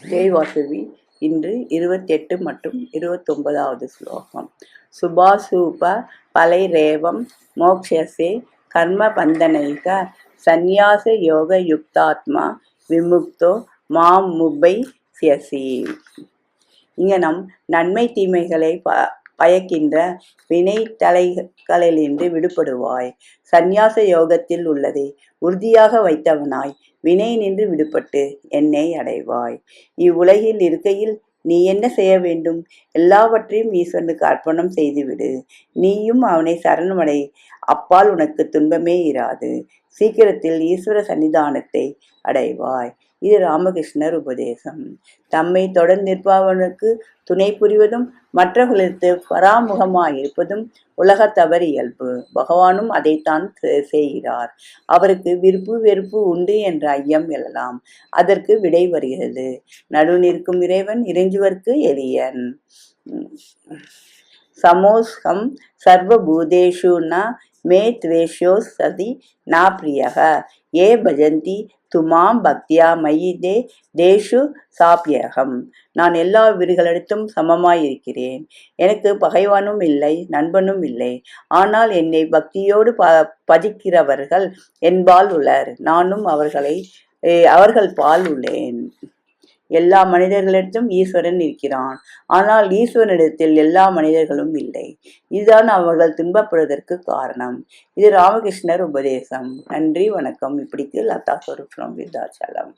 ஜெய் வாசுவி. இன்று 28 மற்றும் 29வது ஸ்லோகம். சுபாசூப பலை ரேவம் மோக்ஷசே கர்ம பந்தனைக சந்நியாச யோக யுக்தாத்மா விமுக்தோ மாம் முப்பை சியசி. இங்கனம் நன்மை தீமைகளை பயக்கின்ற வினை தலைகளிலிருந்து விடுபடுவாய். சந்நியாச யோகத்தில் உள்ளதை உறுதியாக வைத்தவனாய் வினை நின்று விடுபட்டு என்னை அடைவாய். இவ்வுலகில் இருக்கையில் நீ என்ன செய்ய வேண்டும்? எல்லாவற்றையும் ஈஸ்வரனுக்கு அர்ப்பணம் செய்துவிடு. நீயும் அவனை சரணமடை. அப்பால் உனக்கு துன்பமே இராது. சீக்கிரத்தில் ஈஸ்வர சன்னிதானத்தை அடைவாய். இது ராமகிருஷ்ணர் உபதேசம். தம்மை தொடர்ந்து நிற்பவனுக்கு துணை புரிவதும் மற்றவர்களுக்கு பராமுகமாயிருப்பதும் உலகத்தவர் இயல்பு. பகவானும் அதைத்தான் செய்கிறார். அவருக்கு விருப்பு வெறுப்பு உண்டு என்ற ஐயம் எழலாம். அதற்கு விடை வருகிறது. நடு நிற்கும் இறைவன் இறைஞ்சுவர்க்கு எளியன். சமோஸ்கம் சர்வபூதேஷு ந மே துவேஷோ சதி நா பிரியக ஏ பஜந்தி துமாம் பக்தியா மயிதே தேஷு சாப்பியகம். நான் எல்லா உயிர்களிடத்தும் சமமாயிருக்கிறேன். எனக்கு பகைவனும் இல்லை, நண்பனும் இல்லை. ஆனால் என்னை பக்தியோடு பதிக்கிறவர்கள் என்பால் உளர். நானும் அவர்கள் பால் உள்ளேன். எல்லா மனிதர்களிடத்தும் ஈஸ்வரன் இருக்கிறான். ஆனால் ஈஸ்வரனிடத்தில் எல்லா மனிதர்களும் இல்லை. இதுதான் அவர்கள் துன்பப்படுவதற்கு காரணம். இது ராமகிருஷ்ணர் உபதேசம். நன்றி, வணக்கம். இப்படிக்கு லதா ஸ்வரூபம் விருத்தாச்சலம்.